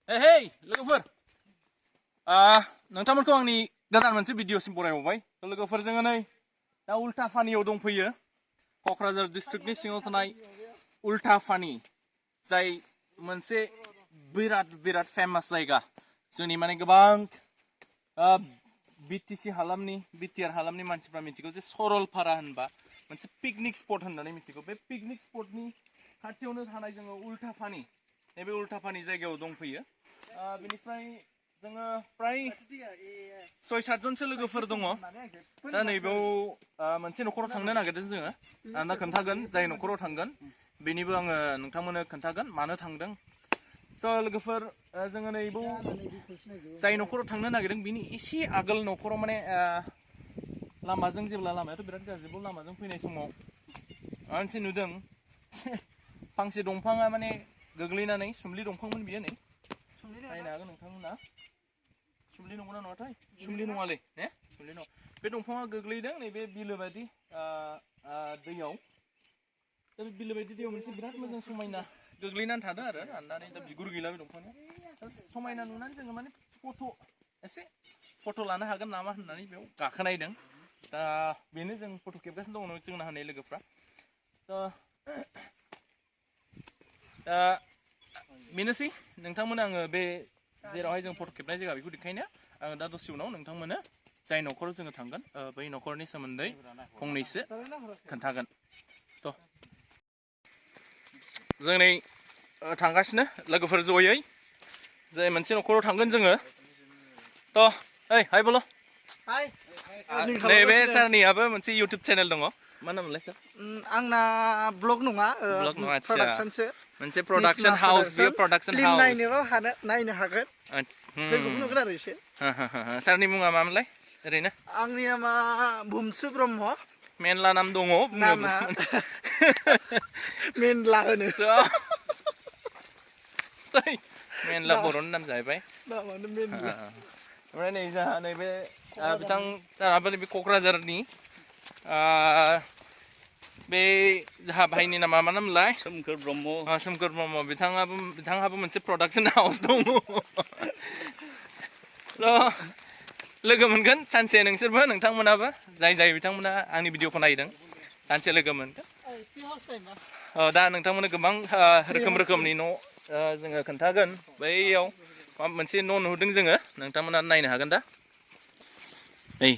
Hey, लोगोफोर नोंथांमोनखौ आंनि गोदान मोनसे भिडिअसिम बरायबावबाय लोगोफोर जोङो नै दा उल्टाफानियाव दंफैयो क'क्राझार डिस्ट्रिक्टनि सिङाव थानाय उल्टाफानि जाय मोनसे बिराद फेमास जायगा जोंनि माने गोबां बिटिसि हालामनि बिटिआर हालामनि मानसिफ्रा मिथिगौ जे सरलपारा होनबा मोनसे पिकनिक स्पट होननानै मिथिगौ बे पिकनिक स्पटनि खाथियावनो थानाय जोङो उल्टाफानि नैबे उल्टाफानि जायगायाव दंफैयो बेनिफ्राय जोङो प्राय 6-7 जनसो लोगोफोर दङ दा नैबेयाव मोनसे न'खराव थांनो नागिरदों जोङो आं दा खोन्थागोन जाय न'खराव थांगोन बेनिबो आङो नोंथांमोननो खोन्थागोन मानो थांदों स' लोगोफोर जोङो नैबेयाव जाय न'खराव थांनो नागिरदों बिनि एसे आगोल न'खराव माने लामाजों जेब्ला लामायाथ' बिराद गाज्रि बे लामाजों फैनाय समाव मोनसे नुदों फांसे दंफाङा माने गोग्लैनानै सुम्लि दंफांमोन बियो नै नायनो हागोन नोंथांमोना सुम्लि नंगौना नङाथाय सुम्लि नङालै ने सुम्लि नङा बे दंफाङा गोग्लैदों नैबे बिलो बायदि दैयाव दा बे बिलो बायदि दैयाव मोनसे बिराद मोजां समायना गोग्लैनानै थादों आरो राननानै दा बिगुर गैला बे दंफांनिया समायना नुनानै जोङो माने एसे फट' लानो हागोन नामा होननानै बेयाव गाखोनायदों दा बेनो जों फट' खेबगासिनो दङ जोंना होनाय लोगोफ्रा दा बेनोसै नोंथांमोन आङो बे जेरावहाय जों फट' खेबनाय जायगा बेखौ देखायनो आङो दा दसे उनाव नोंथांमोननो जाय न'खराव जोङो थांगोन बै न'खरनि सोमोन्दै फंनैसो खोन्थागोन थ' जों नै थांगासिनो लोगोफोर जयै जाय मोनसे न'खराव थांगोन जोङो थ' ओइ हाय बोल' नैबे सारनियाबो मोनसे इउटुब चेनेल दङ मा नाममोनलाय सार आंना ब्लग नङा प्रडाक्शनसो मोनसे प्रडाक्शन हाउस बियो प्रडाक्शन हाउस नायनो हागोन जोंखौबो नुगोन आरो एसे सारनि मुङा मामोनलाय ओरैनो आंनिया मा बुमसु ब्रह्म मेनला नाम दङ नामा मेनला होनो मेनला बर'नि नाम जाहैबाय नामानो मेनला ओमफ्राय नै जोंहा नैबे बिथां जाहाबो नैबे क'क्राझारनि बे जोंहा भाइनि नामा मा नामलाय सोमखोर ब्रह्म बिथाङाबो मोनसे प्रडाक्शन हाउस दङ लोगो मोनगोन सानसे नोंसोरबो नोंथांमोनाबो जाय बिथांमोना आंनि भिडिअखौ नायदों सानसे लोगो मोनगोन दा नोंथांमोननो गोबां रोखोमनि न' जोङो खोन्थागोन बैयाव माबा मोनसे न' नुदों जोङो नोंथांमोना नायनो हागोन दा नै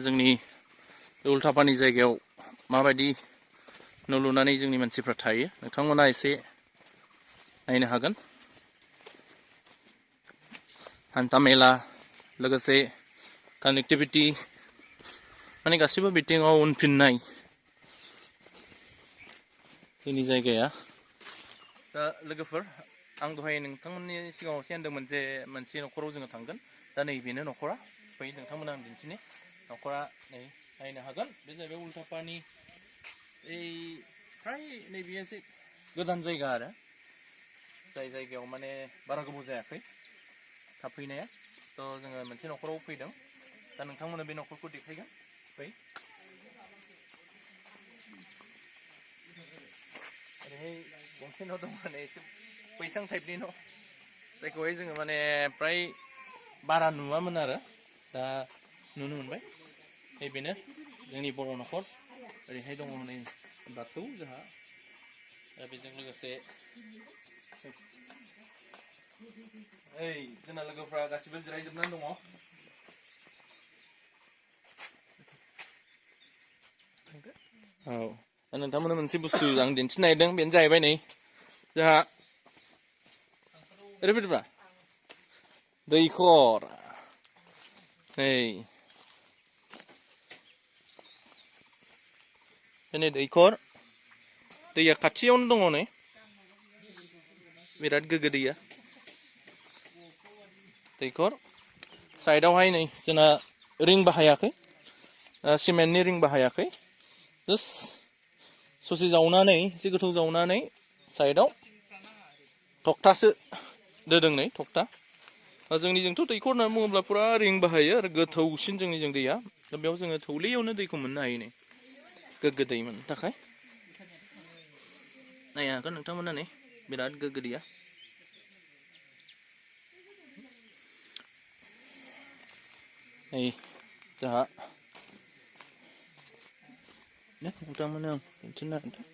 जोंनि उल्टाफानि जायगायाव माबायदि न' लुनानै जोंनि मानसिफ्रा थायो नोंथांमोना एसे नायनो हागोन हान्था मेला लोगोसे कानेक्टिभिटि माने गासैबो बिथिङाव उनफिननाय जोंनि जायगाया दा लोगोफोर आं दहाय नोंथांमोननि सिगाङाव एसे होनदोंमोन जे मोनसे न'खराव जोङो थांगोन दा नैबेनो न'खरा बै नोंथांमोना आं दिन्थिनि न'खरा नै नायनो हागोन बे जाहैबाय उल्टाफानि फ्राय नैबे एसे गोदान जायगा आरो जाय जायगायाव माने बारा गोबाव जायाखै थाफैनाया थ' जोङो मोनसे न'खराव फैदों दा नोंथांमोना बे न'खरखौ देखायगोन बै ओरैहाय गंसे न' दं माने एसे बैसां टाइपनि न' जायखौहाय जोङो माने फ्राय बारा नुवामोन आरो दा नुनो मोनबाय बेनो जोंनि बर' न'खर ओरैहाय दङ नै बाथौ जोंहा दा बेजों लोगोसे जोंना लोगोफ्रा गासिबो जिरायजोबनानै दङ औ दा नोंथांमोननो मोनसे बुस्थु आं दिन्थिनो नागिरदों बेनो जाहैबाय नै जोंहा ओरैबायदिब्रा दैखर नै दैखर दैया खाथियावनो दङ नै बिराद गोग्गो दैया दैखर साइडआवहाय नै जोंना रिं बाहायाखै सिमेन्टनि रिं बाहायाखै जास्ट ससे जावनानै एसे गोथौ जावनानै साइडआव थक्थासो दोदों नै थक्था जोंनिजोंथ' दैखर होननानै बुङोब्ला फुरा रिं बाहायो आरो गोथौसिन जोंनिजों दैया दा बेयाव जोङो थौलेयावनो दैखौ मोननो हायो नै गोग्गो दै मोननो थाखाय नायनो हागोन नोंथांमोना नै बिराद गोग्गो दैया नै जोंहा नोंथांमोननो आं दिन्थिनो नागिरदों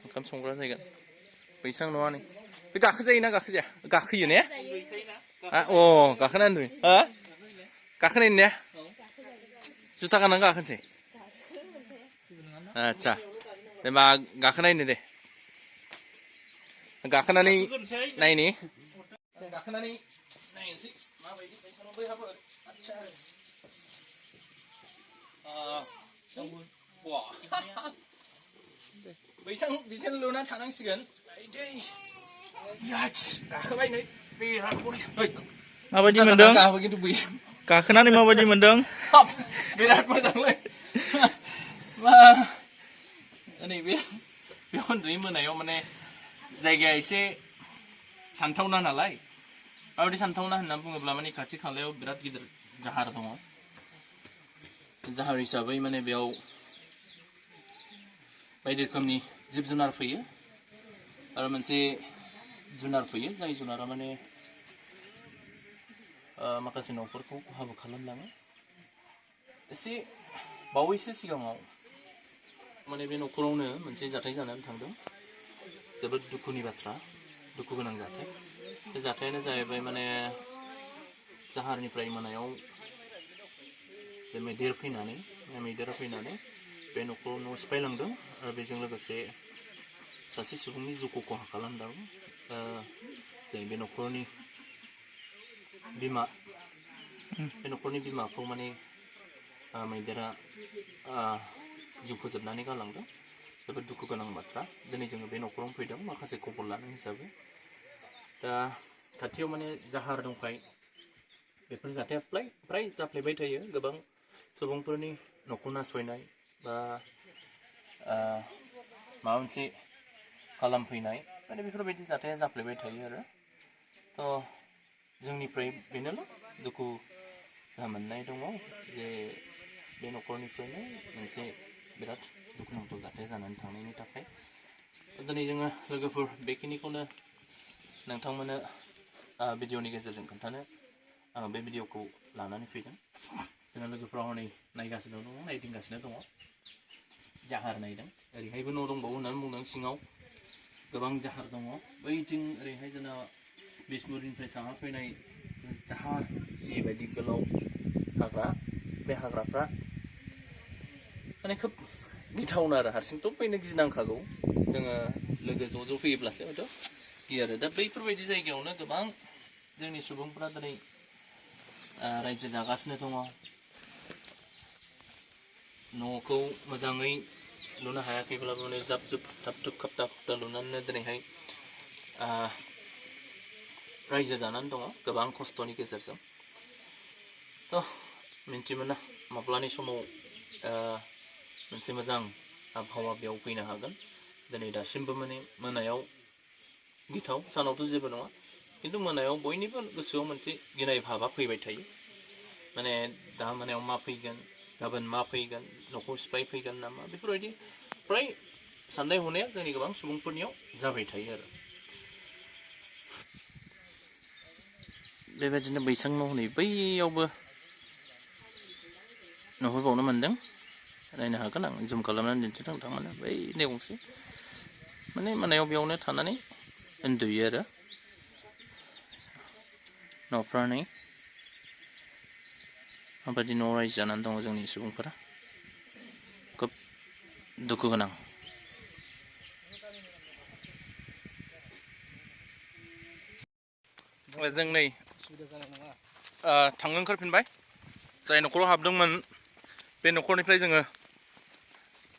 ओंखाम संग्रा जायगा बैसां नङा नै बे गाखोजायोना गाखोजाया गाखोयो ने अ गाखोना होनदों हा गाखोनाय ने जुथा गाननानै गाखोनोसै आदसा जेनेबा गाखोनायनो दे गाखोनानै नायनि गाखोनानै नायनोसै माबायदि बैसां बैहाबो आदसा वा बैसां बिदिनो लुना थानांसिगोन गाखोबाय नै माबायदि मोनदों खिन्थु गाखोनानै माबायदि मोनदों बिराद मोजांलै नैबे बे उन्दुयै मोनायाव माने जायगाया एसे सानथावना नालाय माबायदि सानथावना होनना बुङोब्ला माने खाथि खालायाव बिराद गिदिर जाहार दङ जाहार हिसाबै माने बेयाव बायदि रोखोमनि जिब जुनार फैयो आरो मोनसे जुनार फैयो जाय जुनारा माने माखासे न'फोरखौ खहाबो खालामलाङो एसे बावैसो सिगाङाव माने बे न'खरावनो मोनसे जाथाय जानानै थांदों जोबोद दुखुनि बाथ्रा दुखु गोनां जाथाय बे जाथायानो जाहैबाय माने जाहारनिफ्राय मोनायाव जे मैदेरा फैनानै बे न'खराव न' सिफायलांदों आरो बेजों लोगोसे सासे सुबुंनि जिउखौ खहा खालामदों जाय बे न'खरनि बिमाखौ माने मैदेरा जिउ फोजोबनानै गालांदों जोबोद दुखु गोनां बाथ्रा दिनै जोङो बे न'खरावनो फैदों माखासे खबर लानो हिसाबै दा खाथियाव माने जाहार दंखाय बेफोर जाथाया फ्राय जाफ्लेबाय थायो गोबां सुबुंफोरनि न'खौ नासयनाय बा माबा मोनसे खालामफैनाय माने बेफोरबायदि जाथाया जाफ्लेबाय थायो आरो थ' जोंनिफ्राय बेनोल' दुखु मोननाय दङ जे बे न'खरनिफ्रायनो मोनसे बिराद दुखुनांथाव जाथाय जानानै थांनायनि थाखाय दिनै जोङो लोगोफोर बेखिनिखौनो नोंथांमोननो भिडिअनि गेजेरजों खोन्थानो आङो बे भिडिअखौ लानानै फैदों जोंना लोगोफ्रा हनै नायगासिनो दङ नायदिंगासिनो दङ जाहार नायदों ओरैहायबो न' दंबावो होननानै बुंदों सिङाव गोबां जाहार दङ बैथिं ओरैहाय जोंना बिसमुरिनिफ्राय साहा फैनाय जाहार जिबायदि गोलाव हाग्रा बे हाग्राफ्रा माने खोब गिथावना आरो हारसिंथ' फैनो गिनांखागौ जोङो लोगो ज' फैयोब्लासो हयथ' गियो आरो दा बैफोरबायदि जायगायावनो गोबां जोंनि सुबुंफ्रा दिनै रायजो जागासिनो दङ न'खौ मोजाङै लुनो हायाखैब्लाबो माने जाब जुब थाब थुब खाबथा खुबथा लुनानैनो दिनैहाय रायजो जानानै दङ गोबां खस्थ'नि गेजेरजों थ' मिन्थिमोना माब्लानि समाव मोनसे मोजां आबहावा बेयाव फैनो हागोन दिनै दासिमबो माने मोनायाव गिथाव सानावथ' जेबो नङा खिन्थु मोनायाव बयनिबो गोसोआव मोनसे गिनाय भाबा फैबाय थायो माने दा मोनायाव मा फैगोन गाबोन मा फैगोन न'खौ सिफाय फैगोन नामा बेफोरबायदि फ्राय साननाय हनाया जोंनि गोबां सुबुंफोरनियाव जाबाय थायो आरो बेबायदिनो बैसां न' हनै बैयावबो नुहुरबावनो मोनदों नायनो हागोन आं जुम खालामनानै दिन्थिदों नोंथांमोना बै ने गंसे माने मोनायाव बेयावनो थानानै उन्दुयो आरो न'फ्रा नै माबायदि न' रायजो जानानै दङ जोंनि सुबुंफोरा खोब दुखु गोनां जों नै थांनो ओंखारफिनबाय जाय न'खराव हाबदोंमोन बे न'खरनिफ्राय जोङो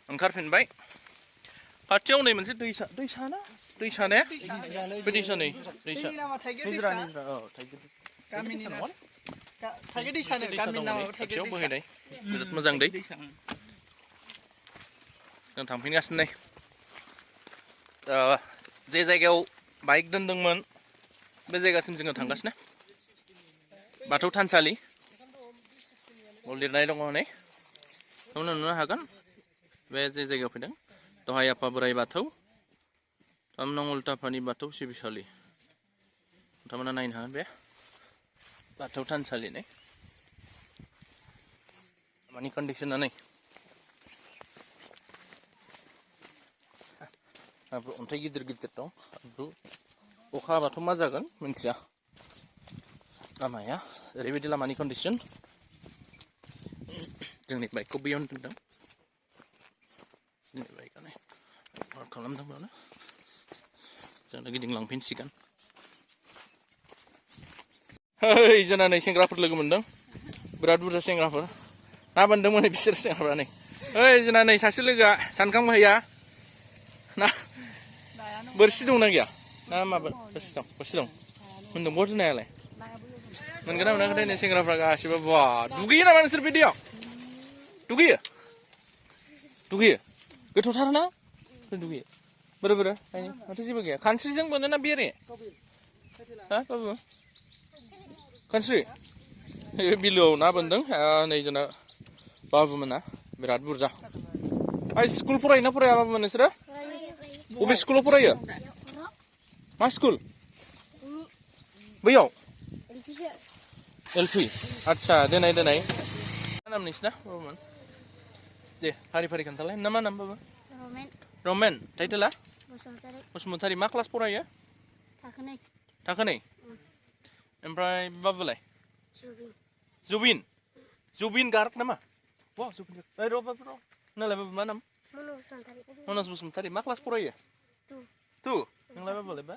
ओंखारफिनबाय खाथियाव नै मोनसे दैसा ना बे दैसा नै दैसा निज्रा औ थाइगिर दैसानो गामिनि नामाव थाइगिर खाथियाव बोहैनाय जोबोद मोजां दै जों थांफिनगासिनो नै जे जायगायाव बाइक दोनदोंमोन बे जायगासिम जोङो थांगासिनो बाथौ थानसालि लिरनाय दङ नै नुनो हागोन बे जे जायगायाव फैदों दहाय आफा बोराइ बाथौ 3 उल्टा फानि बाथौ सिबिसालि नोंथांमोना नायनो हागोन बे बाथौ थानसालि नै मानि कन्डिसना नै अन्थाइ गिदिर गिदिर दं अखा हाबाथ' मा जागोन मिन्थिया लामाया ओरैबायदि लामानि कन्डिसन जोंनि बाइकखौ बेयावनो दोनदों जोंनि बाइकआनो पार्क खालामदों बेयावनो जों दा गिदिंलांफिनसिगोन hey जोंना नै सेंग्राफोर लोगो मोनदों बिराद बुरजा सेंग्राफोर ना बोनदोंमोन बिसोर सेंग्राफोरा नै ओइ जोंना नै सासे लोगोआ सानखांबायया ना बोरसि दंना गैया ना माबा बोरसि दं मोनदों बहा दोननायालाय मोनगोन ना मोनाखै नै सेंग्राफ्रा गासिबो बा दुगैयो नामा नोंसोर बे दैयाव दुगैयो गोथौथार ना दुगैयो बोरो माथो जेबो गैया खानस्रिजों बोनो ना बेरे हा बाबु खानस्रि बिलोआव ना बोनदों नै जोंना बाबुमोना बिराद बुरजा स्कुल फरायोना फराया बाबुमोन नोंसोरो बबे स्कुलाव फरायो मा स्कुल बैयाव एलपि आदसा दोनाय मा नाम नोंसिना बाबुमोन दे फारि फारि खोन्थालाय मा नाम बाबु रमेन टाइटेला बसुमतारी मा क्लास फरायो थाखोनै ओमफ्राय बाबुलाय जुबिन गार्ग नामा वाह जुबिन गार्ग र' बाबु र' नोंलाय बाबु मा नाम मनज बसुमतारी मा क्लास फरायो 2 नोंलाय बाबुलाय बा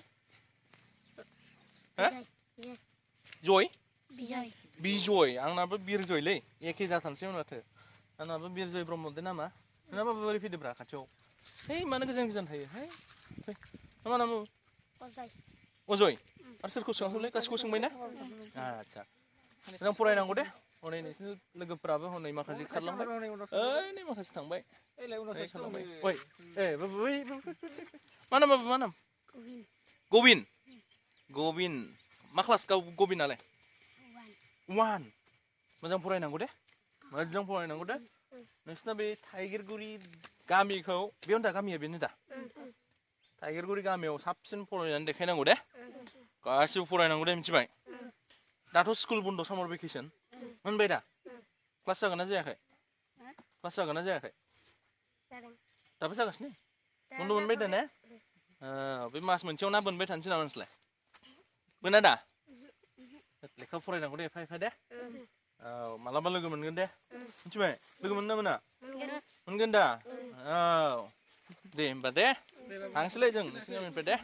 जय बिजय आंनाबो बिरजयलै एखे जाथारसै माथो आंनाबो बिरजय ब्रह्म दे नामा नोंना बाबु बोरै फैदोब्रा खाथियाव है मानो गोजान थायो है मा नाम अजय आरो सोरखौ सोङाखैलै गासिखौबो सोंबाय ना आदसा मोजां फरायनांगौ दे हनै नोंसिनि लोगोफोराबो हनै माखासे खारलांबाय ओइ नै माखासे थांबाय ओइ ए बाबु मा नाम गबिन मा क्लास गबिनालाय 1 मोजां फरायनांगौ दे नोंसिना बे थाइगिरगुरि गामिखौ बेयावनो दा गामिया बेनो दा थाइगिरगुरि गामियाव साबसिन फरायनानै देखायनांगौ दे गासिबो फरायनांगौ दे मिथिबाय दाथ' स्कुल बन्द सामार भेकेसन मोनबाय दा क्लास जागोन ना जायाखै दाबो जागासिनो बन्द मोनबाय दा ने बे मास मोनसेयाव ना बोनबाय थानोसै नामा नोंसोरलाय बोना दा लेखा फरायनांगौ दे एफा दे औ मालाबा लोगो मोनगोन दे मिथिबाय लोगो मोननो मोना मोनगोन दा औ दे होमबा दे थांसैलाय जों नोंसिनि गामिनिफ्राय दे